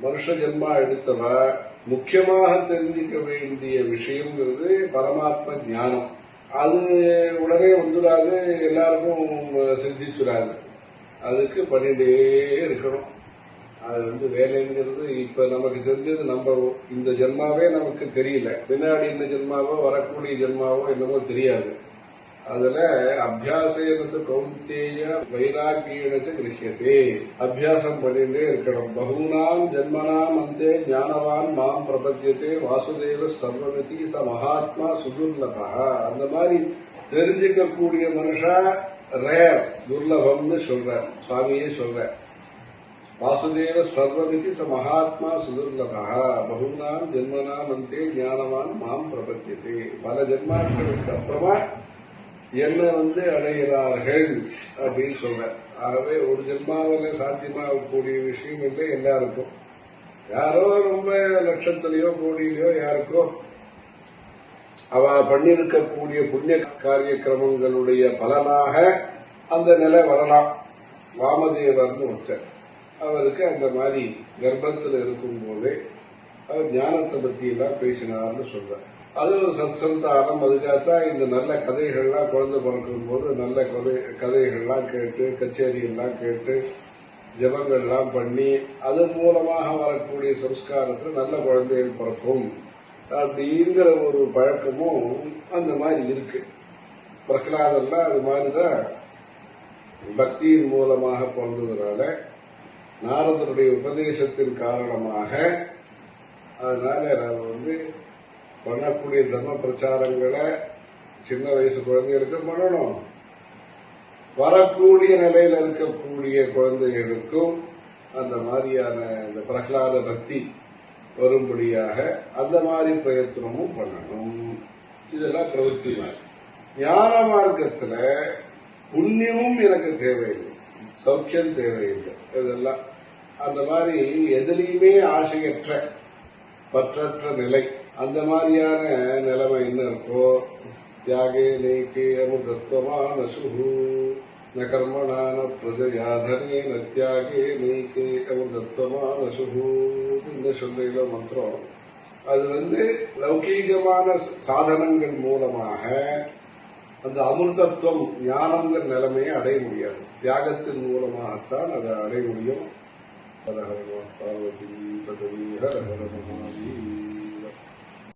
மனுஷ ஜென்மா எடுத்தவ முக்கியமாக தெரிஞ்சுக்க வேண்டிய விஷயம்ங்கிறது பரமாத்ம ஞானம். அது உடனே வந்துடாது, எல்லாருக்கும் சித்திச்சுடாது. அதுக்கு பண்ணிட்டே இருக்கணும். அது வேலைங்கிறது இப்ப நமக்கு தெரிஞ்சது நம்ம இந்த ஜென்மாவே நமக்கு தெரியல. பின்னாடி இந்த ஜென்மாவோ வரக்கூடிய ஜென்மாவோ என்னவோ தெரியாது. அதுல அபியாசத்து கௌந்தேய வைராகியனச்ச கிரஹியதே. அபியாசம் பண்ணிட்டே இருக்கணும். பகூனாம் ஜென்மனாம் அந்தே ஞானவான் மாம் பிரபத்தியதே வாசுதேவ சர்வமதி ச மகாத்மா சுதுர்லபா. அந்த மாதிரி தெரிஞ்சுக்கக்கூடிய மனுஷா ரேர், துர்லபம்னு சொல்ற சுவாமியே சொல்ற. வாசுதேவ சர்வமிதி ச மகாத்மா சுதுர்லபா. பகூனாம் ஜென்மனாம் அந்தே ஞானவான் மாம் பிரபத்தியதே. பல ஜென்மாக்களுக்கு அப்புறமா என்ன அடைகிறார்கள் அப்படின்னு சொல்ற. ஆகவே ஒரு ஜென்மாவில சாத்தியமாகக்கூடிய விஷயம் இல்லை எல்லாருக்கும். யாரோ ரொம்ப லட்சத்திலேயோ கோடியிலையோ யாருக்கோ அவ பண்ணிருக்கக்கூடிய புண்ணிய காரிய கிரமங்களுடைய பலனாக அந்த நிலை வரலாம். வாமதேவர்னு ஒருத்தர், அவருக்கு அந்த மாதிரி கர்ப்பத்தில் இருக்கும் போதே அவர் ஞானத்தை பத்தி எல்லாம் பேசினார்னு சொல்ற. அது ஒரு சத்சந்தானம். அதுக்காகத்தான் இந்த நல்ல கதைகள்லாம் குழந்தை பிறக்கும் போது நல்ல கதைகள்லாம் கேட்டு, கச்சேரி எல்லாம் கேட்டு, ஜபங்கள்லாம் பண்ணி, அது மூலமாக வரக்கூடிய சம்ஸ்காரத்துல நல்ல குழந்தைகள் பிறக்கும் அப்படிங்கிற ஒரு பழக்கமும் அந்த மாதிரி இருக்கு. பிரகலாதெல்லாம் அது மாதிரிதான் பக்தியின் மூலமாக பிறந்ததுனால, நாரதனுடைய உபதேசத்தின் காரணமாக, அதனால நாம பண்ணக்கூடிய தர்ம பிரச்சாரங்களை சின்ன வயசு குழந்தைகளுக்கு பண்ணணும். வரக்கூடிய நிலையில இருக்கக்கூடிய குழந்தைகளுக்கும் அந்த மாதிரியான இந்த பிரகலாத பக்தி வரும்படியாக அந்த மாதிரி பிரயத்தனமும் பண்ணணும். இதெல்லாம் பிரவൃத்தி மார்க்கம். ஞான மார்க்கத்துல புண்ணியமும் எனக்கு தேவையில்லை, சௌக்கியம் தேவையில்லை. இதெல்லாம் அந்த மாதிரி எதிலையுமே ஆசையற்ற பற்றற்ற நிலை. அந்த மாதிரியான நிலைமை என்ன இருக்கோ, தியாகே நேக்கே அமுதத்வமான சுஹு ந கர்மணான பிரஜயாதனே ந தியாகே நேக்கே அமுதத்வமான சுஹு இந்த சொல்லையில மந்திரம். அது லௌகீகமான சாதனங்கள் மூலமாக அந்த அமிர்தத்துவம் ஞானங்கிற நிலைமையை அடைய முடியாது. தியாகத்தின் மூலமாகத்தான் அதை அடைய முடியும். ஹர ஹர பார்வதி பதவி ஹர ஹர மகாதேவ.